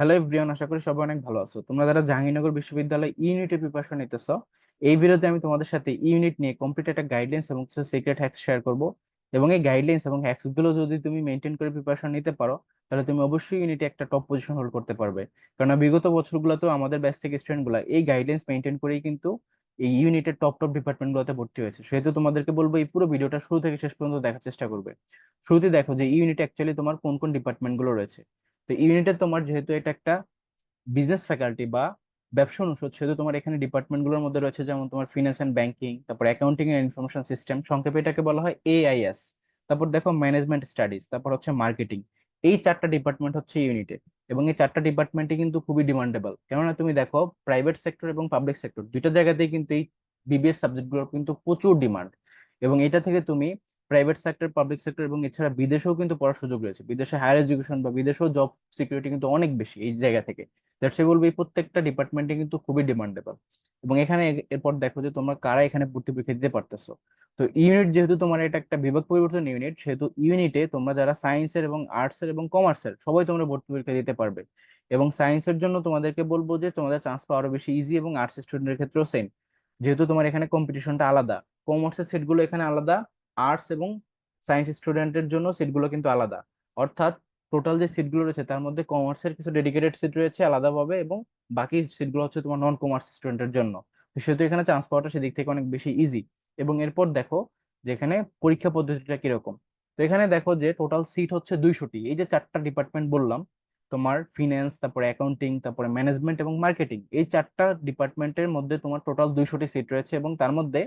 Hello everyone, আশা করি সবাই অনেক ভালো আছো। তোমরা যারা জাহাঙ্গীরনগর বিশ্ববিদ্যালয় ইউনিটের প্রিপারেশন নিতেছো, এই ভিডিওতে আমি তোমাদের সাথে ইউনিট নিয়ে কমপ্লিট একটা গাইডলাইন্স এবং কিছু সিক্রেট হ্যাকস শেয়ার করব। এবং এই গাইডলাইন্স এবং হ্যাকস গুলো যদি তুমি মেনটেন করে প্রিপারেশন নিতে পারো, তাহলে তুমি অবশ্যই ইউনিটে একটা টপ পজিশন হোল্ড করতে পারবে। কারণ বিগত বছরগুলোতেও আমাদের ব্যাচ থেকে স্টুডেন্ট গুলা এই গাইডলাইন্স মেনটেন করেই কিন্তু এই ইউনিটের টপ টপ ডিপার্টমেন্ট গুলোতে ভর্তি হয়েছে। সেহেতু তোমাদেরকে বলবো এই পুরো ভিডিওটা শুরু থেকে শেষ পর্যন্ত দেখার চেষ্টা করবে। শুরুতে দেখো যে ইউনিটে অ্যাকচুয়ালি তোমার কোন কোন ডিপার্টমেন্ট গুলো রয়েছে। তো ইউনিটে তোমার যেহেতু এটা একটা বিজনেস ফ্যাকাল্টি বা ব্যবসা অনুষদ, সেহেতু তোমার এখানে ডিপার্টমেন্ট গুলোর মধ্যে রয়েছে যেমন তোমার ফিনান্স এন্ড ব্যাংকিং, তারপর অ্যাকাউন্টিং এন্ড ইনফরমেশন সিস্টেম, সংক্ষেপে এটাকে বলা হয় AIS। তারপর দেখো ম্যানেজমেন্ট স্টাডিজ, তারপর হচ্ছে মার্কেটিং। এই চারটা ডিপার্টমেন্ট হচ্ছে ইউনিটে। এবং এই চারটা ডিপার্টমেন্টই কিন্তু খুবই ডিমান্ডেবল, কেননা তুমি দেখো প্রাইভেট সেক্টর এবং পাবলিক সেক্টর দুইটা জায়গাতেই কিন্তু এই BBS সাবজেক্ট গুলোর কিন্তু প্রচুর ডিমান্ড। এবং এটা থেকে তুমি প্রাইভেট সেক্টর, পাবলিক সেক্টর এবং এছাড়া বিদেশেও কিন্তু পড়ার সুযোগ রয়েছে। বিদেশে হায়ার এডুকেশন বা বিদেশেও জব সিকিউরিটি কিন্তু অনেক বেশি এই জায়গা থেকে। দ্যাটস এ বলবো এই প্রত্যেকটা ডিপার্টমেন্টে কিন্তু খুবই ডিমান্ডেবল। এবং এখানে এরপর দেখো যে তোমরা কারা এখানে ভর্তি পরীক্ষা দিতে পারতেছো। তো ইউনিট যেহেতু তোমার এটা একটা বিভাগ পরিবর্তন ইউনিট, সেহেতু ইউনিটে তোমরা যারা সায়েন্সের এবং আর্টসের এবং কমার্সের সবাই তোমরা ভর্তি পরীক্ষা দিতে পারবে। এবং সায়েন্সের জন্য তোমাদেরকে বলবো যে তোমাদের চান্স পাওয়া আরো বেশি ইজি, এবং আর্টস স্টুডেন্টের ক্ষেত্রেও সেম। যেহেতু তোমার এখানে কম্পিটিশনটা আলাদা, কমার্সের সিটগুলো এখানে আলাদা, আর্টস এবং সায়েন্স স্টুডেন্টের জন্য সিটগুলো কিন্তু আলাদা। অর্থাৎ টোটাল যে সিটগুলো রয়েছে তার মধ্যে কমার্সের কিছু ডেডিকেটেড সিট রয়েছে আলাদাভাবে, এবং বাকি সিটগুলো হচ্ছে তোমার নন কমার্স স্টুডেন্টের জন্য। তো সেহেতু এখানে চান্স পাওয়াটা সেদিক থেকে অনেক বেশি ইজি। এবং এরপর দেখো যে এখানে পরীক্ষা পদ্ধতিটা কিরকম। তো এখানে দেখো যে টোটাল সিট হচ্ছে 200টি। এই যে চারটা ডিপার্টমেন্ট বললাম, তোমার ফিনান্স, তারপরে অ্যাকাউন্টিং, তারপরে ম্যানেজমেন্ট এবং মার্কেটিং, এই চারটা ডিপার্টমেন্টের মধ্যে তোমার টোটাল 200টি সিট রয়েছে। এবং তার মধ্যে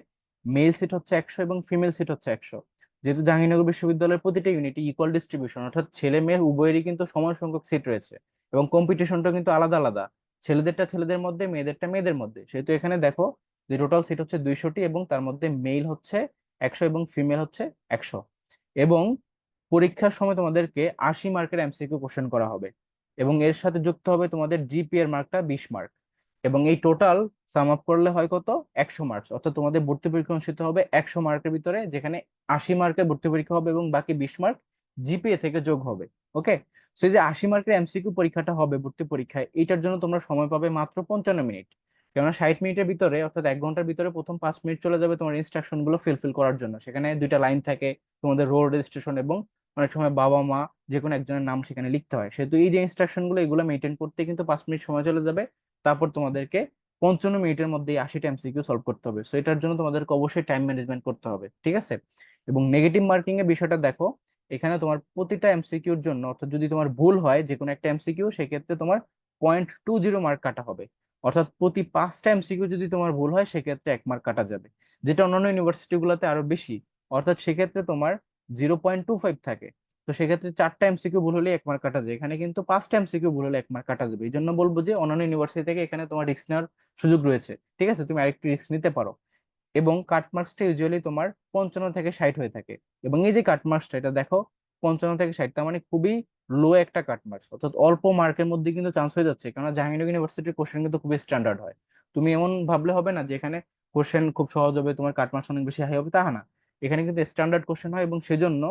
মেল সিট হচ্ছে 100 এবং ফিমেল সিট হচ্ছে 100। যেহেতু জাহাঙ্গীরনগর বিশ্ববিদ্যালয়ের প্রতিটা ইউনিটে ইকুয়াল ডিস্ট্রিবিউশন, অর্থাৎ ছেলে মেয়ে উভয়েরই কিন্তু সমান সংখ্যক সিট রয়েছে। এবং কম্পিটিশনটা কিন্তু আলাদা আলাদা, ছেলেদেরটা ছেলেদের মধ্যে, মেয়েদেরটা মেয়েদের মধ্যে। সেহেতু এখানে দেখো যে টোটাল সিট হচ্ছে 200টি, এবং তার মধ্যে মেল হচ্ছে 100 এবং ফিমেল হচ্ছে 100। এবং পরীক্ষার সময় তোমাদেরকে 80 মার্কের MCQ কোশ্চেন করা হবে, এবং এর সাথে যুক্ত হবে তোমাদের জিপিএ এর মার্কটা 20 মার্ক। এবং এই টোটাল সাম আপ করলে হয় কত, 100 মার্কস। অর্থাৎ তোমাদের ভর্তি পরীক্ষা অনুষ্ঠিত হবে 100 মার্কের ভিতরে, যেখানে 80 মার্কের ভর্তি পরীক্ষা হবে এবং বাকি 20 মার্ক জিপিএ থেকে যোগ হবে। ওকে। সেই যে 80 মার্কের MCQ পরীক্ষাটা হবে ভর্তি পরীক্ষায়, এইটার জন্য তোমরা সময় পাবে মাত্র 55 মিনিট। কেননা 60 মিনিটের ভিতরে, অর্থাৎ 1 ঘন্টার ভিতরে প্রথম 5 মিনিট চলে যাবে তোমার ইনস্ট্রাকশন গুলো ফিল করার জন্য। সেখানে দুইটা লাইন থাকে, তোমাদের রোল রেজিস্ট্রেশন এবং অনেক সময় বাবা মা যে কোনো একজনের নাম সেখানে লিখতে হয়। সেহেতু এই যে ইনস্ট্রাকশন গুলো, এগুলো মেনটেন করতে কিন্তু 5 মিনিট সময় চলে যাবে। তারপর তোমাদেরকে 55 মিনিটের মধ্যে 80টা MCQ সলভ করতে হবে। সো এটার জন্য তোমাদেরকে অবশ্যই টাইম ম্যানেজমেন্ট করতে হবে, ঠিক আছে? এবং নেগেটিভ মার্কিং এর বিষয়টা দেখো, এখানে তোমার প্রতিটা MCQর জন্য, অর্থাৎ যদি তোমার ভুল হয় যে কোনো একটা MCQ, সেক্ষেত্রে তোমার 0.20 মার্ক কাটা হবে। অর্থাৎ প্রতি 5টা MCQ যদি তোমার ভুল হয়, সেক্ষেত্রে 1 মার্ক কাটা যাবে। যেটা অন্যান্য ইউনিভার্সিটি গুলোতে আরো বেশি। অর্থাৎ সেক্ষেত্রে তোমার 0.25 থাকে। তো সেক্ষেত্রে 4টা MCQ ভুল হলে 1 মার্ক কাটা যায়, এখানে কিন্তু 5টা MCQ ভুল হলে 1 মার্ক কাটা যাবে। এই জন্য বলবো যে অন্যান্য ইউনিভার্সিটি থেকে এখানে তোমার রিস্ক নেওয়ার সুযোগ রয়েছে, ঠিক আছে? তুমি আরেকটু রিস্ক নিতে পারো। এবং কাট মার্কসটা ইউজুয়ালি তোমার 55 থেকে 60 হয়ে থাকে। এবং এই যে কাট মার্কসটা, এটা দেখো 55 থেকে 60, তার মানে খুবই লো একটা কাট মার্কস, অর্থাৎ অল্প মার্কের মধ্যে কিন্তু চান্স হয়ে যাচ্ছে। কারণ জাহাঙ্গীরনগর ইউনিভার্সিটির কোশ্চেন কিন্তু খুবই স্ট্যান্ডার্ড হয়। তুমি এমন ভাবলে হবে না যে এখানে কোশ্চেন খুব সহজ হবে, তোমার কাট মার্কস অনেক বেশি হাই হবে, তা না। এখানে কিন্তু স্ট্যান্ডার্ড কোশ্চেন হয়, এবং সেজন্য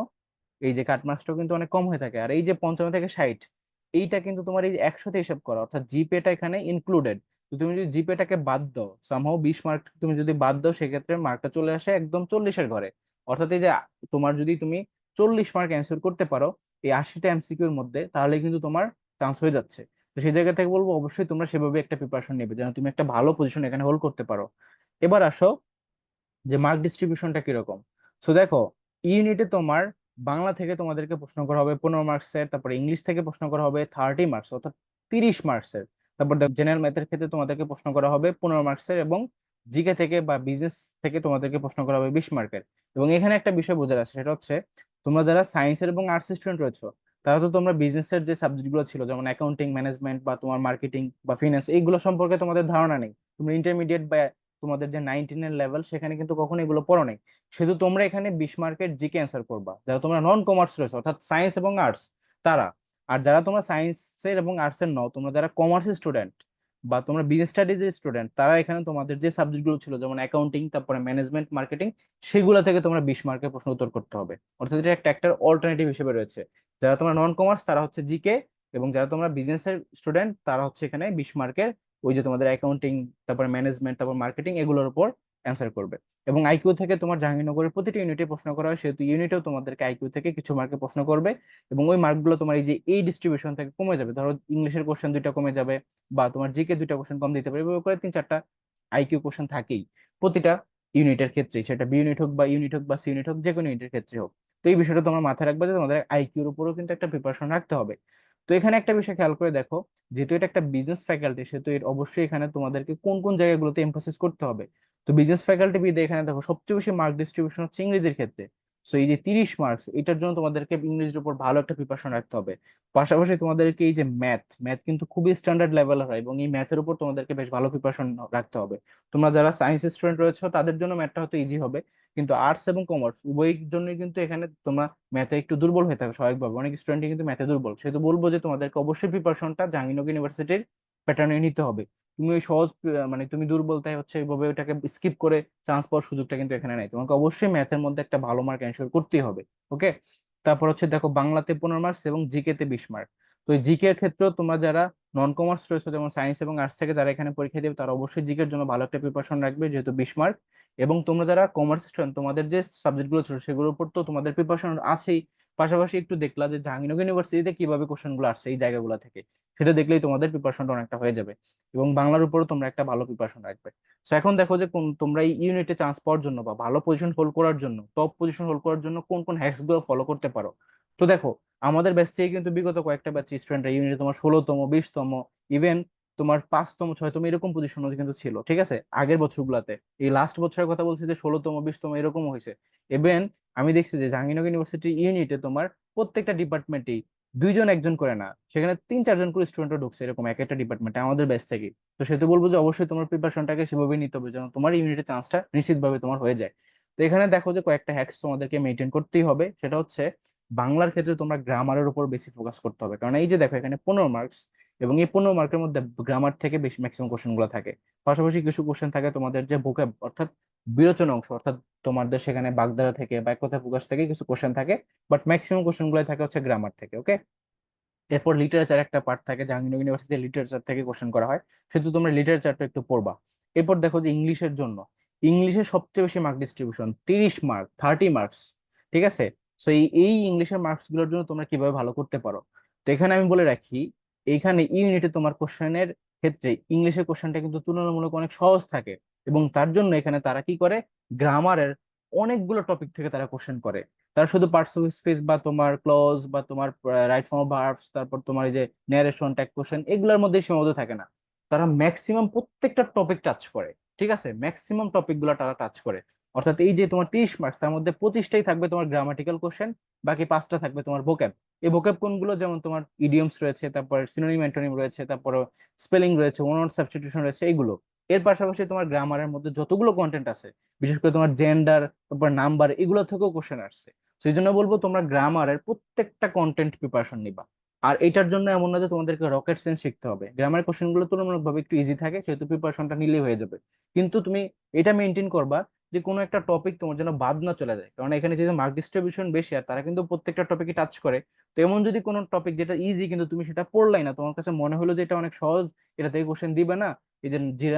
এই যে কাট মার্কসটাও কিন্তু অনেক কম হয়ে থাকে। আর এই যে 55 থেকে 60, এইটা কিন্তু তোমার এই যে 100তে হিসাব করা, অর্থাৎ জিপেটা এখানে ইনক্লুডেড। তো তুমি যদি জিপেটাকে বাদ দাও, সামহাও 20 মার্ক তুমি যদি বাদ দাও, সেক্ষেত্রে মার্কটা চলে আসে একদম 40-এর ঘরে। অর্থাৎ এই যে তোমার যদি তুমি 40 মার্ক অ্যান্সার করতে পারো এই 80টা MCQর মধ্যে, তাহলে কিন্তু তোমার চান্স হয়ে যাচ্ছে। তো সেই জায়গা থেকে বলবো অবশ্যই তোমরা সেভাবে একটা প্রিপারেশন নেবে, যেন তুমি একটা ভালো পজিশন এখানে হোল্ড করতে পারো। এবার আসো যে মার্ক ডিস্ট্রিবিউশনটা কিরকম। সো দেখো, ইউনিটে তোমার বাংলা থেকে তোমাদেরকে প্রশ্ন করা হবে 15 মার্কসের, তারপরে ইংলিশ থেকে প্রশ্ন করা হবে 30 মার্কস, অর্থাৎ 30 মার্কসের। তারপর জেনারেল ম্যাথের ক্ষেত্রে তোমাদেরকে প্রশ্ন করা হবে 15 মার্কসের, এবং জিকে থেকে বা বিজনেস থেকে তোমাদেরকে প্রশ্ন করা হবে 20 মার্কের। এবং এখানে একটা বিষয় বোঝার আছে, সেটা হচ্ছে তোমরা যারা সায়েন্সের এবং আর্টস স্টুডেন্ট রয়েছো, তারা তো তোমরা বিজনেসের যে সাবজেক্ট গুলো ছিল, যেমন অ্যাকাউন্টিং, ম্যানেজমেন্ট বা তোমার মার্কেটিং বা ফিনান্স, এইগুলো সম্পর্কে তোমাদের ধারণা নেই। তোমরা ইন্টারমিডিয়েট বা তোমাদের যে 19-এর লেভেল, সেখানে কিন্তু কখনো এগুলো পড়ো নাই। শুধু তোমরা এখানে 20 মার্কের জিকে অ্যান্সার করবা, যারা তোমরা নন কমার্স রয়েছে, অর্থাৎ সায়েন্স এবং আর্টস, তারা। আর যারা তোমরা সায়েন্সের এবং আর্টসের নও, তোমরা যারা কমার্স স্টুডেন্ট বা তোমরা বিজনেস স্টাডিজ স্টুডেন্ট, তারা এখানে তোমাদের যে সাবজেক্ট গুলো ছিল, যেমন অ্যাকাউন্টিং, তারপরে ম্যানেজমেন্ট, মার্কেটিং, সেগুলো থেকে তোমরা 20 মার্কের প্রশ্ন উত্তর করতে হবে। অর্থাৎ এটা একটা একটা অল্টারনেটিভ হিসেবে রয়েছে। যারা তোমরা নন কমার্স, তারা হচ্ছে জিকে এবং যারা তোমরা বিজনেসের স্টুডেন্ট তারা হচ্ছে এখানে 20 মার্কের ওই যে তোমাদের অ্যাকাউন্টিং, তারপর ম্যানেজমেন্ট, তারপর মার্কেটিং এগুলোর উপর অ্যান্সার করবে। এবং আইকিউ থেকে তোমার জাহাঙ্গীরনগরের প্রতিটি ইউনিটে প্রশ্ন করা হয়, সেহেতু ইউনিটেও তোমাদেরকে আইকিউ থেকে কিছু মার্কে প্রশ্ন করবে। এবং ওই মার্কগুলো তোমার এই যে এই ডিস্ট্রিবিউশন থেকে কমে যাবে, ধরো ইংলিশের কোশ্চেন 2টা কমে যাবে, বা তোমার জিকে 2টা কোশ্চেন কম দিতে পারে, এভাবে করে 3-4টা আইকিউ কোশ্চেন থাকেই প্রতিটা ইউনিটের ক্ষেত্রে, সেটা বি ইউনিট হোক বা ইউনিট হোক বা সি ইউনিট হোক, যে কোনো ইউনিটের ক্ষেত্রে হোক। তো এই বিষয়টা তোমার মাথায় রাখবে যে তোমাদের আইকিউর উপরও কিন্তু একটা প্রিপারেশন রাখতে হবে। তো এখানে একটা বিষয় খেয়াল করে দেখো, যেহেতু এটা একটা বিজনেস ফ্যাকাল্টি, সেহেতু এর অবশ্যই এখানে তোমাদেরকে কোন কোন জায়গাগুলোতে এমফাসিস করতে হবে। তো বিজনেস ফ্যাকাল্টি বিদে এখানে দেখো সবচেয়ে বেশি মার্ক ডিস্ট্রিবিউশন হচ্ছে ইংরেজির ক্ষেত্রে। সো এই যে 30 মার্কস, এটার জন্য তোমাদেরকে ইংরেজির উপর ভালো একটা প্রিপারেশন রাখতে হবে। পাশাপাশি তোমাদেরকে এই যে ম্যাথ ম্যাথ কিন্তু খুবই স্ট্যান্ডার্ড লেভেলের হয়, এবং এই ম্যাথের উপর তোমাদেরকে বেশ ভালো প্রিপারেশন রাখতে হবে। তোমরা যারা সায়েন্স স্টুডেন্ট রয়েছে তাদের জন্য ম্যাথটা হয়তো ইজি হবে, কিন্তু আর্টস এবং কমার্স উভয়ের জন্যই কিন্তু এখানে তোমরা ম্যাথে একটু দুর্বল হয়ে থাকে স্বাভাবিকভাবে, অনেক স্টুডেন্টই কিন্তু ম্যাথে দুর্বল। সেহেতু বলবো যে তোমাদেরকে অবশ্যই প্রিপারেশনটা জাহাঙ্গীরনগর ইউনিভার্সিটির প্যাটার্নে নিতে হবে। তুমি ওই সহজ মানে তুমি দুর্বল তাই হচ্ছে এইভাবে ওটাকে স্কিপ করে চান্স পাওয়ার সুযোগটা কিন্তু এখানে নাই, তোমাকে অবশ্যই ম্যাথের মধ্যে একটা ভালো মার্ক এনশিওর করতেই হবে। ওকে, তারপর হচ্ছে দেখো বাংলাতে 15 মার্কস এবং জিকে তে 20 মার্ক। তো জিকে এর ক্ষেত্রেও তোমরা যারা নন কমার্স রয়েছে, যেমন সায়েন্স এবং আর্টস থেকে যারা এখানে পরীক্ষা দেবে, তারা অবশ্যই জিকের জন্য ভালো একটা প্রিপারেশন রাখবে, যেহেতু 20 মার্ক। এবং তোমরা যারা কমার্স স্টুডেন্ট, তোমাদের যে সাবজেক্ট গুলো ছিল সেগুলোর উপর তো তোমাদের প্রিপারেশন আছেই, পাশাপাশি একটু দেখলা যে জাহাঙ্গীরনগর ইউনিভার্সিটিতে কিভাবে কোশ্চেন গুলো আসছে এই জায়গাগুলো থেকে, সেটা দেখলেই তোমাদের প্রিপারেশনটা অনেকটা হয়ে যাবে। এবং বাংলার উপরও তোমরা একটা ভালো প্রিপারেশন রাখবে। তো এখন দেখো যে কোন তোমরা এই ইউনিটে চান্স পাওয়ার জন্য বা ভালো পজিশন হোল্ড করার জন্য, টপ পজিশন হোল্ড করার জন্য কোন কোন হ্যাক্স গুলো ফলো করতে পারো। তো দেখো, আমাদের ব্যাচ থেকে কিন্তু বিগত কয়েকটা ব্যাচ স্টুডেন্ট ইউনিটে তোমার 16তম, 20তম, ইভেন তোমার 5তম, 6তম এরকম পজিশন কিন্তু ছিল, ঠিক আছে, আগের বছরগুলোতে। এই লাস্ট বছরের কথা বলছি যে 16তম, 20তম এরকমও হয়েছে। ইভেন আমি দেখছি যে জাহাঙ্গীরনগর ইউনিভার্সিটি ইউনিটে তোমার প্রত্যেকটা ডিপার্টমেন্টেই 2জন 1জন করে না, সেখানে 3-4জন করে স্টুডেন্টও ঢুকছে এরকম এক একটা ডিপার্টমেন্টে আমাদের ব্যাচ থেকে। তো সেহেতু বলবো যে অবশ্যই তোমার প্রিপারেশনটাকে সেভাবে নিতে হবে যেন তোমার ইউনিটের চান্সটা নিশ্চিতভাবে তোমার হয়ে যায়। তো এখানে দেখো যে কয়েকটা হ্যাক্স তোমাদেরকে মেনটেন করতেই হবে, সেটা হচ্ছে বাংলার ক্ষেত্রে তোমরা গ্রামারের উপর বেশি ফোকাস করতে হবে, কারণ এই যে দেখো এখানে 15 মার্কস, এবং এই 15 মার্কের মধ্যে গ্রামার থেকে বেশি ম্যাক্সিমাম কোশ্চেন গুলো থাকে। পাশাপাশি কিছু কোশ্চেন থাকে তোমাদের যে ভোকাব অর্থাৎ বিরোচন অংশ, অর্থাৎ তোমাদের সেখানে বাগধারা থেকে বা এক কথা প্রকাশ থেকে কিছু কোশ্চেন থাকে, বাট ম্যাক্সিমাম কোশ্চেন গুলো থাকে হচ্ছে গ্রামার থেকে। ওকে, এরপর লিটারেচার একটা পার্ট থাকে, জাহাঙ্গীরনগর ইউনিভার্সিটি লিটারেচার থেকে কোশ্চেন করা হয়, সেহেতু তোমরা লিটারেচারটা একটু পড়বা। এরপর দেখো যে ইংলিশের জন্য, ইংলিশে সবচেয়ে বেশি মার্ক ডিস্ট্রিবিউশন 30 মার্ক, 30 মার্কস, ঠিক আছে। তো এই ইংলিশের মার্কস গুলোর জন্য তোমরা কিভাবে ভালো করতে পারো। তো এখানে আমি বলে রাখি, এইখানে ইউনিটে তোমার কোশ্চেনের ক্ষেত্রে ইংলিশের কোশ্চেনটা কিন্তু তুলনামূলক অনেক সহজ থাকে, এবং তার জন্য এখানে তারা কি করে, গ্রামারের অনেকগুলো টপিক থেকে তারা কোশ্চেন করে। তার শুধু পার্টস অফ স্পিচ বা তোমার ক্লজ বা তোমার রাইট ফর্ম অফ ভার্বস, তারপর তোমার এই যে ন্যারেশন, ট্যাগ কোশ্চেন, এগুলোর মধ্যে সীমাবদ্ধ থাকে না, তারা ম্যাক্সিমাম প্রত্যেকটা টপিক টাচ করে। ঠিক আছে, ম্যাক্সিমাম টপিক গুলো তারা টাচ করে। অর্থাৎ এই যে তোমার 30 মার্কস, তার মধ্যে 25টাই থাকবে তোমার গ্রামাটিক্যাল কোশ্চেন, বাকি 5টা থাকবে তোমার ভোক্যাব। এই ভোক্যাব কোনগুলো, যেমন তোমার ইডিয়মস রয়েছে, তারপর সিনোনিম অ্যান্টোনিম রয়েছে, তারপর স্পেলিং রয়েছে, ওয়ান ওয়ার্ড সাবস্টিটিউশন রয়েছে, এইগুলো। এর পাশাপাশি তোমার গ্রামারের মধ্যে যতগুলো কন্টেন্ট আছে, বিশেষ করে তোমার জেন্ডার, তারপর নাম্বার, এগুলো থেকেও কোশ্চেন আসছে। সেই জন্য বলবো তোমরা গ্রামারের প্রত্যেকটা কন্টেন্ট প্রিপারেশন নিবা। আর এটার জন্য এমন না যে তোমাদেরকে রকেট সায়েন্স শিখতে হবে, গ্রামারের কোশ্চেন গুলো তুলনামূলকভাবে একটু ইজি থাকে, সেহেতু প্রিপারেশনটা নিলেই হয়ে যাবে। কিন্তু তুমি এটা মেনটেন করবা যে কোনো একটা টপিক তোমার যেন বাদ না চলে যায়, কারণ এখানে যেহেতু মার্ক ডিস্ট্রিবিউশন বেশি আর তারা কিন্তু প্রত্যেকটা টপিকে টাচ করে। তো এমন যদি কোনো টপিক যেটা ইজি কিন্তু তুমি সেটা পড়লাই না, তোমার কাছে মনে হলো যে এটা অনেক সহজ, এটা থেকে কোশ্চেন দিবে না, এই যে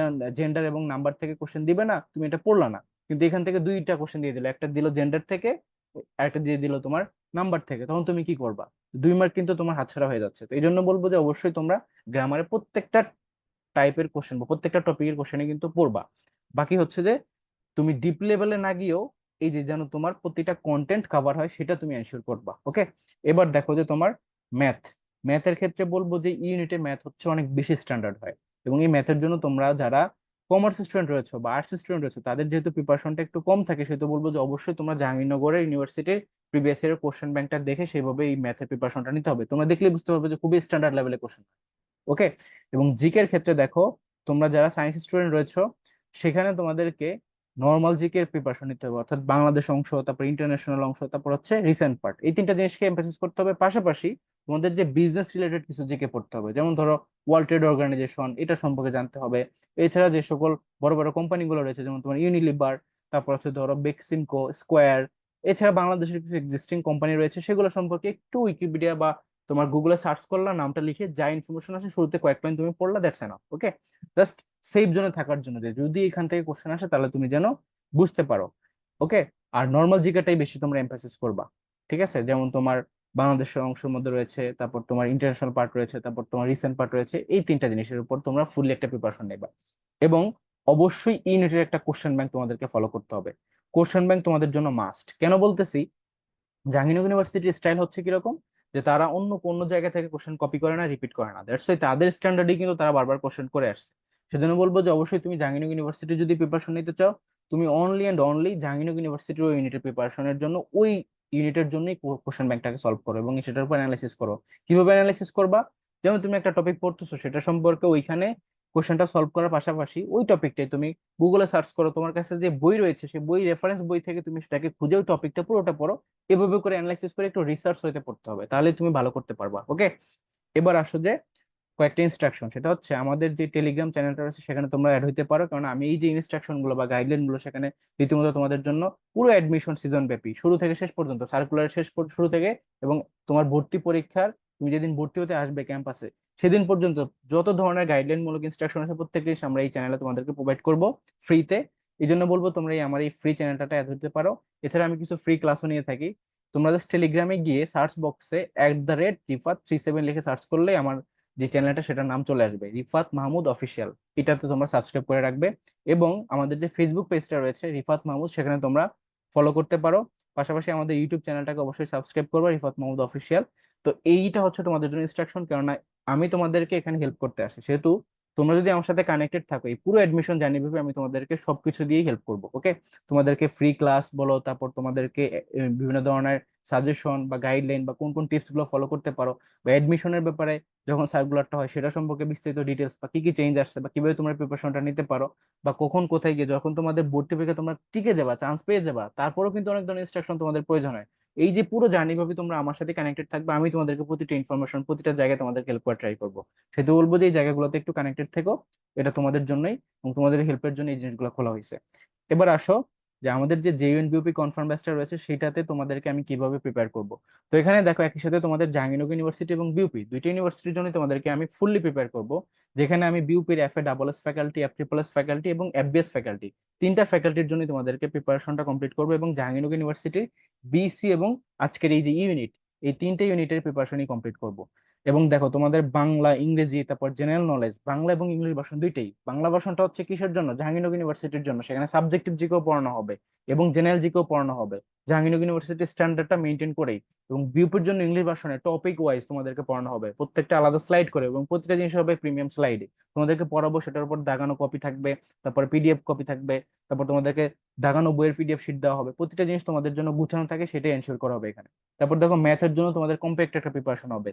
জেন্ডার এবং নাম্বার থেকে কোশ্চেন দিবে না, তুমি এটা পড়লা না, কিন্তু এখান থেকে 2টা কোশ্চেন দিয়ে দিলো, একটা দিল জেন্ডার থেকে, আরেকটা দিয়ে দিল তোমার নাম্বার থেকে, তখন তুমি কি করবা? 2 মার্ক কিন্তু তোমার হাতছাড়া হয়ে যাচ্ছে। তো এই জন্য বলবো যে অবশ্যই তোমরা গ্রামারের প্রত্যেকটা টাইপের কোশ্চেন বা প্রত্যেকটা টপিকের কোশ্চেনে কিন্তু পড়বা। বাকি হচ্ছে যে তুমি ডিপ লেভেলে না গিয়েও এই যে যেন তোমার প্রতিটা কন্টেন্ট কভার হয় সেটা তুমি এনশিওর করবা। ওকে, এবার দেখো যে তোমার ম্যাথ, ম্যাথের ক্ষেত্রে বলবো যে ইউনিটে ম্যাথ হচ্ছে অনেক বেশি স্ট্যান্ডার্ড হয়, এবং এই ম্যাথের জন্য তোমরা যারা কমার্স স্টুডেন্ট রয়েছে বা আর্টস স্টুডেন্ট রয়েছে তাদের যেহেতু প্রিপারেশনটা একটু কম থাকে, সেহেতু বলবো যে অবশ্যই তোমরা জাহাঙ্গীরনগরের ইউনিভার্সিটির প্রিভিয়াস ইয়ার কোশ্চেন ব্যাংকটা দেখে সেইভাবে এই ম্যাথের প্রিপারেশনটা নিতে হবে, তোমরা দেখলে বুঝতে পারবে যে খুবই স্ট্যান্ডার্ড লেভেলের কোশ্চেন। ওকে, এবং জিকের ক্ষেত্রে দেখো, তোমরা যারা সায়েন্স স্টুডেন্ট রয়েছো সেখানে তোমাদেরকে নর্মাল জিকে এর প্রিপারেশন নিতে হবে, অর্থাৎ বাংলাদেশ অংশ, তারপর ইন্টারন্যাশনাল অংশ, তারপর হচ্ছে রিসেন্ট পার্ট, এই 3টা জিনিসকে এমফাসিস করতে হবে। পাশাপাশি তোমাদের যে বিজনেস রিলেটেড কিছু জিকে পড়তে হবে, যেমন ধরো ওয়ার্ল্ড ট্রেড অর্গানাইজেশন, এটা সম্পর্কে জানতে হবে। এছাড়া যে সকল বড় বড় কোম্পানিগুলো রয়েছে, যেমন তোমার ইউনিলিভার, তারপর হচ্ছে ধরো বেক্সিমকো, স্কোয়ার, এছাড়া বাংলাদেশের কিছু এক্সিস্টিং কোম্পানি রয়েছে সেগুলো সম্পর্কে একটু উইকিপিডিয়া বা তোমার গুগলে সার্চ করলা, নামটা লিখে যা ইনফরমেশন আসে শুরুতে কয়েক লাইন তুমি পড়লা, that's enough. Okay, just safe জোনে থাকার জন্য যে যদি এখান থেকে কোশ্চেন আসে তাহলে তুমি যেন বুঝতে পারো। ওকে, আর নর্মাল জিকেটাই বেশি তোমরা এমফাসিস করবা। ঠিক আছে, যেমন তোমার বাংলাদেশের অংশের মধ্যে রয়েছে, তারপর তোমার ইন্টারন্যাশনাল পার্ট রয়েছে, তারপর তোমার রিসেন্ট পার্ট রয়েছে, এই তিনটা জিনিসের উপর তোমরা ফুললি একটা প্রিপারেশন নেবা। এবং অবশ্যই ইউনিটের একটা কোশ্চেন ব্যাংক তোমাদেরকে ফলো করতে হবে। কোশ্চেন ব্যাংক তোমাদের জন্য মাস্ট। কেন বলতেছি, জাহাঙ্গীরনগর ইউনিভার্সিটির স্টাইল হচ্ছে কিরকম, যে তারা অন্য কোনো জায়গা থেকে কোশ্চেন কপি করে না, রিপিট করে না, দ্যাটস ওয়াই তাদের স্ট্যান্ডার্ডে কিন্তু তারা বারবার কোশ্চেন করে আসছে। সেজন্য বলবো যে অবশ্যই তুমি জাহাঙ্গীরনগর ইউনিভার্সিটি যদি প্রিপারেশন নিতে চাও, তুমি অনলি অ্যান্ড অনলি জাহাঙ্গীরনগর ইউনিভার্সিটির ওই ইউনিটের প্রিপারেশনের জন্য, ওই ইউনিটের জন্যই কোশ্চেন ব্যাংকটাকে সলভ করো এবং সেটার উপর অ্যানালাইসিস করো। কিভাবে অ্যানালাইসিস করবা, যেমন তুমি একটা টপিক পড়তেছো, সেটা সম্পর্কে ওইখানে কোশ্চেনটা সলভ করার পাশাপাশি ওই টপিকটাই তুমি গুগলে সার্চ করো, তোমার কাছে যে বই রয়েছে সেই বই রেফারেন্স বই থেকে তুমি সেটাকে খুঁজে ওই টপিকটা পুরোটা পড়ো। এভাবে করে অ্যানালাইসিস করে একটু রিসার্চ হইতে পড়তে হবে, তাহলে তুমি ভালো করতে পারবা। ওকে, এবার আসো যে কয়েকটা ইনস্ট্রাকশন, সেটা হচ্ছে আমাদের যে টেলিগ্রাম চ্যানেলটা রয়েছে সেখানে তোমরা অ্যাড হইতে পারো, কারণ আমি এই যে ইনস্ট্রাকশন গুলো বা গাইডলাইন গুলো সেখানে রীতিমতো তোমাদের জন্য পুরো অ্যাডমিশন সিজন ব্যাপী শুরু থেকে শেষ পর্যন্ত, সার্কুলার শুরু থেকে এবং তোমার ভর্তি পরীক্ষার তুমি যেদিন ভর্তি হতে আসবে ক্যাম্পাসে সেদিন পর্যন্ত যত ধরনের গাইডলাইন মূলক ইনস্ট্রাকশন আছে প্রত্যেকটি আমরা এই চ্যানেলে তোমাদেরকে প্রোভাইড করব ফ্রিতে। এই জন্য বলবো তোমরা এই আমার এই ফ্রি চ্যানেলটা অ্যাড হতে পারো। এছাড়া আমি কিছু ফ্রি ক্লাসও নিয়ে থাকি। তোমরা জাস্ট টেলিগ্রামে গিয়ে সার্চ বক্সে @রিফাত37 লিখে সার্চ করলে আমার যে চ্যানেলটা সেটার নাম চলে আসবে, রিফাত মাহমুদ অফিসিয়াল। এটাতে তোমরা সাবস্ক্রাইব করে রাখবে। এবং আমাদের যে ফেসবুক পেজটা রয়েছে রিফাত মাহমুদ, সেখানে তোমরা ফলো করতে পারো। পাশাপাশি আমাদের ইউটিউব চ্যানেলটাকে অবশ্যই সাবস্ক্রাইব করবে, রিফাত মাহমুদ অফিসিয়াল। তো এইটা হচ্ছে তোমাদের জন্য ইনস্ট্রাকশন, কেননা আমি তোমাদেরকে এখানে হেল্প করতে আসছি, সেহেতু তোমরা যদি আমার সাথে কানেক্টেড থাকো এই পুরো অ্যাডমিশন জার্নি ভেবে আমি তোমাদেরকে সবকিছু দিয়েই হেল্প করবো। ওকে, তোমাদেরকে ফ্রি ক্লাস বলো, তারপর তোমাদেরকে বিভিন্ন ধরনের সাজেশন বা গাইডলাইন বা কোন কোন টিপস গুলো ফলো করতে পারো, বা এডমিশনের ব্যাপারে যখন সার্কুলারটা হয় সেটা সম্পর্কে বিস্তারিত ডিটেলস, বা কি কি চেঞ্জ আসছে, বা কিভাবে তোমরা প্রিপারেশনটা নিতে পারো, বা কখন কোথায় গিয়ে যখন তোমাদের ভর্তি পরীক্ষা তোমরা টিকে যাবা, চান্স পেয়ে যাবা, তারপরেও কিন্তু অনেক ধরনের ইনস্ট্রাকশন তোমাদের প্রয়োজন হয়। এই যে পুরো জার্নি ভাবে তোমরা আমার সাথে কানেক্টেড থাকবে, আমি তোমাদেরকে প্রতিটা ইনফরমেশন প্রতিটা জায়গায় তোমাদেরকে হেল্প করার ট্রাই করবো। সেহেতু বলবো যে এই জায়গাগুলোতে একটু কানেক্টেড থেকো, এটা তোমাদের জন্যই এবং তোমাদের হেল্পের জন্য এই জিনিসগুলো খোলা হয়েছে। এবার আসো যে আমাদের যে জেইউএনবিউপি কনফার্ম ব্যাচটা রয়েছে সেটাতে তোমাদেরকে আমি কিভাবে প্রিপেয়ার করব। তো এখানে দেখো একই সাথে তোমাদের জাহাঙ্গীরনগর ইউনিভার্সিটি এবং বিউপি দুইটা ইউনিভার্সিটির জন্য তোমাদেরকে আমি ফুললি প্রিপেয়ার করব, যেখানে আমি বিউপির FA ফ্যাকাল্টি, FSSS ফ্যাকাল্টি এবং FBS ফ্যাকাল্টি তিনটা ফ্যাকাল্টির জন্য তোমাদেরকে প্রিপারেশনটা কমপ্লিট করবো, এবং জাহাঙ্গীরনগর ইউনিভার্সিটির BC এবং আজকের এই যে ইউনিট, এই তিনটে ইউনিটের প্রিপারেশনই কমপ্লিট করব। এবং দেখো তোমাদের বাংলা, ইংরেজি, তারপর জেনারেল নলেজ, বাংলা এবং ইংলিশ ভার্সন দুইটাই। বাংলা ভার্সনটা হচ্ছে কিসের জন্য, জাহাঙ্গীরনগর ইউনিভার্সিটির জন্য, সেখানে সাবজেক্টিভ জিকেও পড়ানো হবে এবং জেনারেল জিকেও পড়ানো হবে জাহাঙ্গীরনগর ইউনিভার্সিটির স্ট্যান্ডার্ডটা মেনটেন করেই। এবং বিউপির জন্য ইংলিশ ভার্সনে টপিক ওয়াইজ তোমাদেরকে পড়ানো হবে, প্রত্যেকটা আলাদা স্লাইড করে, এবং প্রত্যেকটা জিনিস হবে প্রিমিয়াম স্লাইডে তোমাদেরকে পড়াবো। সেটার উপর দাগানো কপি থাকবে, তারপর PDF কপি থাকবে, তারপর তোমাদেরকে দাগানো বইয়ের PDF শিট দেওয়া হবে, প্রতিটা জিনিস তোমাদের জন্য গুছানো থাকে সেটাই এনশিওর করা হবে এখানে। তারপর দেখো ম্যাথের জন্য তোমাদের কম্প্যাক্ট একটা প্রিপারেশন হবে।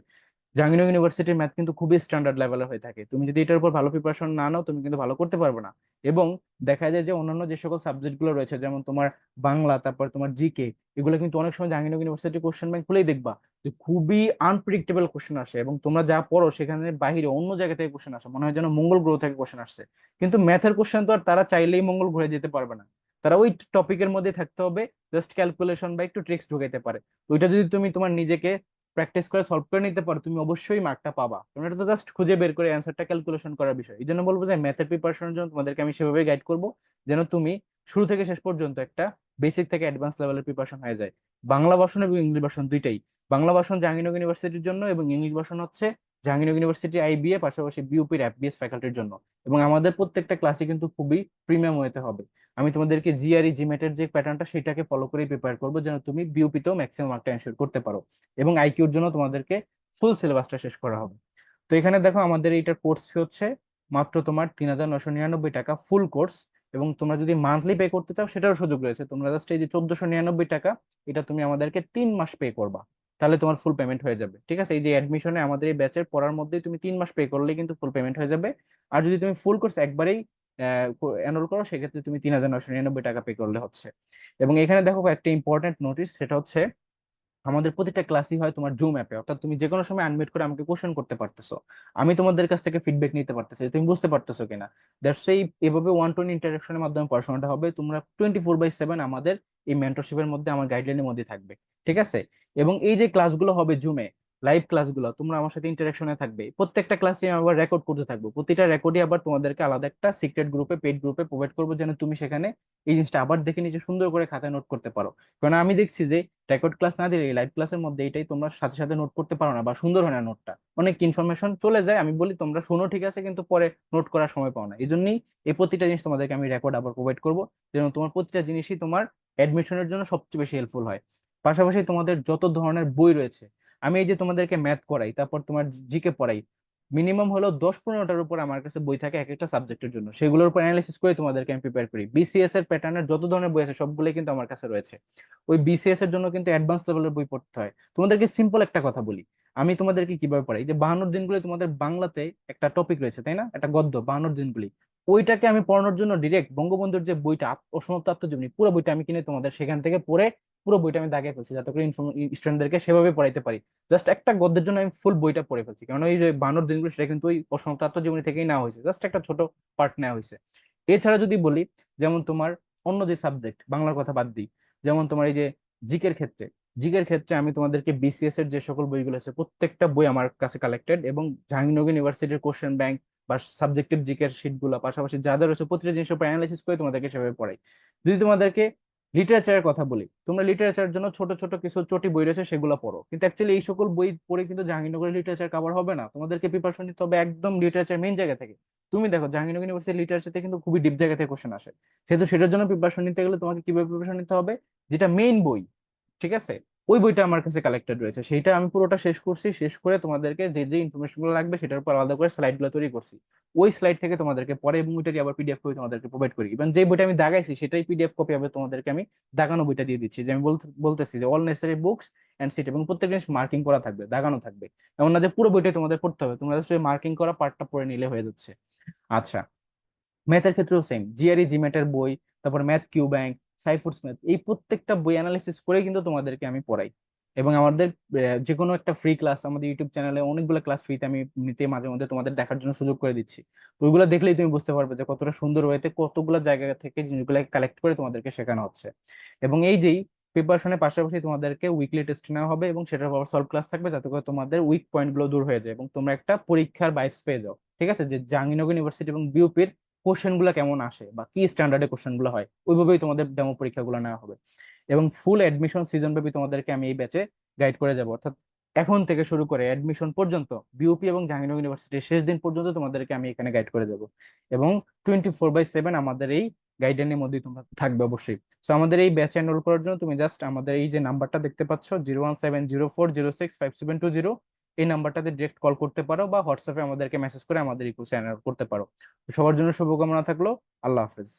জাহাঙ্গীরনগর ইউনিভার্সিটির ম্যাথ কিন্তু খুবই স্ট্যান্ডার্ড লেভেলের হয়ে থাকে, তুমি যদি এটার উপর ভালো প্রিপারেশন না নাও তুমি কিন্তু ভালো করতে পারবে না। এবং দেখা যায় যে অন্যান্য যে সকল সাবজেক্ট গুলো রয়েছে, যেমন তোমার বাংলা, তারপর তোমার জিকে, এগুলো কিন্তু অনেক সময় জাহাঙ্গীরনগর ইউনিভার্সিটি কোশ্চেন ব্যাংক খুলেই দেখবা যে খুবই আনপ্রেডিক্টেবল কোশ্চেন আসে, এবং তোমরা যা পড়ো সেখানে বাইরে অন্য জায়গা থেকে কোশ্চেন আসে, মনে হয় যেন মঙ্গল গ্রহ থেকে কোশ্চেন আসছে। কিন্তু ম্যাথের কোশ্চেন তো আর তারা চাইলেই মঙ্গল গ্রহে যেতে পারবে না, তারা ওই টপিকের মধ্যে থাকতে হবে, জাস্ট ক্যালকুলেশন বা একটু ট্রিক্স ঢুকাইতে পারে। ওইটা যদি তুমি তোমার নিজেকে প্র্যাকটিস করে সলভ করে নিতে পারো, তুমি অবশ্যই মার্কটা পাবা। তুমি এটা তো জাস্ট খুঁজে বের করে অ্যান্সারটা ক্যালকুলেশন করার বিষয়। এই জন্য বলবো যে ম্যাথের প্রিপারেশনের জন্য তোমাদেরকে আমি সেভাবে গাইড করবো যেন তুমি শুরু থেকে শেষ পর্যন্ত একটা বেসিক থেকে অ্যাডভান্স লেভেলের প্রিপারেশন হয়ে যায়। বাংলা ভার্সন এবং ইংলিশ ভার্সন দুইটাই। বাংলা ভার্সন জাহাঙ্গীরনগর ইউনিভার্সিটির জন্য এবং ইংলিশ ভার্সন হচ্ছে জাহাঙ্গীরনগর ইউনিভার্সিটি IBA পাশাপাশি বিউপির FBS ফ্যাকাল্টির জন্য। এবং আমাদের প্রত্যেকটা ক্লাসে কিন্তু খুবই প্রিমিয়াম হতে হবে। আমি তোমাদেরকে GRE জিমেটের যে প্যাটার্নটা সেটাকে ফলো করেই প্রিপেয়ার করবো যেন তুমি বিউপিতেও ম্যাক্সিমাম মার্কটা এনশিওর করতে পারো। এবং IQর জন্য তোমাদেরকে ফুল সিলেবাসটা শেষ করা হবে। তো এখানে দেখো আমাদের এইটার কোর্স ফি হচ্ছে মাত্র তোমার 3999 টাকা ফুল কোর্স। এবং তোমরা যদি মান্থলি পে করতে চাও সেটারও সুযোগ রয়েছে, তোমরা জাস্ট এই যে 1499 টাকা, এটা তুমি আমাদেরকে 3 মাস পে করবা, তাহলে তোমার ফুল পেমেন্ট হয়ে যাবে। ঠিক আছে, এই যে অ্যাডমিশনে আমাদের এই ব্যাচের পড়ার মধ্যেই তুমি 3 মাস পে করলেই কিন্তু ফুল পেমেন্ট হয়ে যাবে। আর যদি তুমি ফুল কোর্স একবারেই এনরোল করো সেক্ষেত্রে তুমি 3999 টাকা পে করলে হচ্ছে। এবং এখানে দেখো একটা ইম্পর্টেন্ট নোটিস, সেটা হচ্ছে আমাদের প্রতিটা ক্লাসই হয় তোমার জুম অ্যাপে, অর্থাৎ তুমি যে কোনো সময় আনমিউট করে আমাকে কোশ্চেন করতে পারতেছো, আমি তোমাদের কাছ থেকে ফিডব্যাক নিতে পারতেছি, তুমি বুঝতে পারতেছো কিনা। দ্যাটস এই এভাবে 1-to-1 ইন্টারাকশনের মাধ্যমে পড়াশোনাটা হবে, তোমরা 24/7 আমাদের এই মেন্টরশিপের মধ্যে আমার গাইডলাইনের মধ্যে থাকবে। ঠিক আছে, এবং এই যে ক্লাসগুলো হবে জুমে, লাইভ ক্লাসগুলো তোমরা আমার সাথে ইন্টারাকশনে থাকবে, প্রত্যেকটা ক্লাসে আমি আবার রেকর্ড করতে থাকবো, প্রতিটা রেকর্ডই আবার তোমাদেরকে আলাদা একটা সিক্রেট গ্রুপে পেড গ্রুপে প্রোভাইড করবো, যেন তুমি সেখানে এই জিনিসটা আবার দেখে নিজে সুন্দর করে খাতায় নোট করতে পারো। কারণ আমি দেখছি যে রেকর্ড ক্লাস না দিলে লাইভ ক্লাসের মধ্যে এটাই তোমরা সাথে সাথে নোট করতে পারো না, বা সুন্দর হয় না নোটটা, অনেক ইনফরমেশন চলে যায়। আমি বলি তোমরা শোনো ঠিক আছে, কিন্তু পরে নোট করার সময় পাও না। এই জন্যই এই প্রতিটা জিনিস তোমাদেরকে আমি রেকর্ড আবার প্রোভাইড করবো, যেন তোমার প্রতিটা জিনিসই তোমার অ্যাডমিশনের জন্য সবচেয়ে বেশি হেল্পফুল হয়। পাশাপাশি তোমাদের যত ধরনের বই রয়েছে, আমি এই যে তোমাদেরকে ম্যাথ করাই, তারপর তোমার জিকে পড়াই, মিনিমাম হলো 10-15টার উপর আমার কাছে বই থাকে এক একটা সাবজেক্টের জন্য, সেগুলোর উপর অ্যানালাইসিস করে তোমাদেরকে আমি প্রিপেয়ার করি। বিসিএস এর প্যাটার্নের যত ধরনের বই আছে সবগুলোই কিন্তু আমার কাছে রয়েছে। ওই বিসিএস এর জন্য কিন্তু অ্যাডভান্স লেভেলের বই পড়তে হয়। তোমাদেরকে সিম্পল একটা কথা বলি, আমি তোমাদেরকে কিভাবে পড়াই, যে 52 দিনগুলো তোমাদের বাংলাতে একটা টপিক রয়েছে তাই না, একটা গদ্য 52 দিনগুলি, ওইটাকে আমি পড়ানোর জন্য ডিরেক্ট বঙ্গবন্ধুর যে বইটা অসমাপ্ত আত্মজীবনী, পুরো বইটা আমি কিনে তোমাদের সেখান থেকে পড়ে পুরো বইটা আমি দাগে ফেলছি, যাতে করে স্টুডেন্টদেরকে সেভাবে পড়াইতে পারি। জাস্ট একটা গদ্যের জন্য আমি ফুল বইটা পড়ে ফেলছি, কারণ ওই যে 52 দিনগুলো সেটা কিন্তু ওই অসমাপ্ত আত্মজীবনী থেকেই নেওয়া হয়েছে, জাস্ট একটা ছোট পার্ট নেওয়া হয়েছে। এছাড়া যদি বলি, যেমন তোমার অন্য যে সাবজেক্ট, বাংলার কথা বাদ দিই, যেমন তোমার এই যে জিকের ক্ষেত্রে, জিকের ক্ষেত্রে আমি তোমাদেরকে বিসিএস এর যে সকল বইগুলো আছে প্রত্যেকটা বই আমার কাছে কালেক্টেড, এবং জাহাঙ্গীরনগর ইউনিভার্সিটির কোশ্চেন ব্যাংক বা সাবজেক্টিভ জিকের শিট গুলো পাশাপাশি যা যা রয়েছে প্রতিটা জিনিসের উপর অ্যানালাইসিস করে তোমাদেরকে সেভাবে পড়াই। যদি তোমাদেরকে লিটারেচারের কথা বলি, তোমরা লিটারেচারের জন্য ছোট ছোট কিছু চটি বই রয়েছে সেগুলো পড়ো, কিন্তু অ্যাকচুয়ালি এই সকল বই পড়ে কিন্তু জাহাঙ্গীরনগরের লিটারেচার কভার হবে না, তোমাদেরকে প্রিপারেশন নিতে হবে একদম লিটারেচার মেইন জায়গা থেকে। তুমি দেখো জাহাঙ্গীরনগর ইউনিভার্সিটি লিটারেচার কিন্তু খুবই ডিপ জায়গা থেকে কোশ্চেন আসে, সেহেতু সেটার জন্য প্রিপারেশন নিতে গেলে তোমাকে কিভাবে প্রিপারেশন নিতে হবে, যেটা মেইন বই, ঠিক আছে, ওই বইটা আমার কাছে কালেক্টেড রয়েছে, সেইটা আমি পুরোটা শেষ করছি, শেষ করে তোমাদেরকে যে যে ইনফরমেশন গুলো লাগবে সেটার উপর আলাদা করে স্লাইড গুলো তৈরি করছি। ওই স্লাইড থেকে তোমাদেরকে পরে এবং ওইটারই আবার পিডিএফ করে তোমাদেরকে প্রোভাইড করি, এবং যে বইটা আমি দাগাইছি সেটাই পিডিএফ কপি হবে তোমাদেরকে আমি দাগানো বইটা দিয়ে দিচ্ছি, যে আমি বলতেছি যে all necessary books and sheet, এবং প্রত্যেক জিনিস মার্কিং করা থাকবে, দাগানো থাকবে, এমন না যে পুরো বইটাই তোমাদের পড়তে হবে, তোমরা জাস্ট মার্কিং করা পার্টটা পড়ে নিলে হয়ে যাচ্ছে। আচ্ছা, ম্যাথের ক্ষেত্রেও সেম, জিআরই জিম্যাটের বই, তারপর ম্যাথ কিউ ব্যাংক, সাইফুডস ম্যাথ, এই প্রত্যেকটা বই অ্যানালিসিস করে কিন্তু তোমাদেরকে আমি পড়াই। এবং আমাদের যে কোনো একটা ফ্রি ক্লাস আমাদের ইউটিউব চ্যানেলে অনেকগুলো ক্লাস ফ্রিতে আমি নিতে মাঝে মধ্যে তোমাদের দেখার জন্য সুযোগ করে দিচ্ছি। তো ওইগুলো দেখলেই তুমি বুঝতে পারবে যে কতটা সুন্দর হয়েছে, কতগুলো জায়গা থেকে জিনিসগুলো কালেক্ট করে তোমাদেরকে শেখানো হচ্ছে। এবং এই যেই প্রিপারেশনের পাশাপাশি তোমাদেরকে উইকলি টেস্ট নেওয়া হবে, এবং সেটার পর সলভ ক্লাস থাকবে, যাতে করে তোমাদের উইক পয়েন্ট গুলো দূর হয়ে যায় এবং তোমরা একটা পরীক্ষার ভাইবস পেয়ে যাও। ঠিক আছে, যে জাহাঙ্গীরনগর ইউনিভার্সিটি এবং বিউপির কোশ্চেন গুলো কেমন আসে বা কি স্ট্যান্ডার্ডে কোশ্চেন গুলো হয়, ওইভাবেই তোমাদের ডেমো পরীক্ষাগুলো নেওয়া হবে। এবং ফুল অ্যাডমিশন সিজন ব্যাপী তোমাদেরকে আমি এই ব্যাচে গাইড করে যাব, অর্থাৎ এখন থেকে শুরু করে অ্যাডমিশন পর্যন্ত, বিউপি এবং জাহাঙ্গীরনগর ইউনিভার্সিটির শেষ দিন পর্যন্ত তোমাদেরকে আমি এখানে গাইড করে যাব। এবং 24/7 আমাদের এই গাইডলাইনের মধ্যেই তোমরা থাকবে অবশ্যই। তো আমাদের এই ব্যাচে এনরোল করার জন্য তুমি জাস্ট আমাদের এই যে নাম্বারটা দেখতে পাচ্ছ, 01704065720, এই নাম্বারটাতে ডিরেক্ট কল করতে পারো, বা হোয়াটসঅ্যাপে আমাদেরকে মেসেজ করে আমাদের এই কোর্সে এনরোল করতে পারো। তো সবার জন্য শুভকামনা থাকলো। আল্লাহ হাফেজ।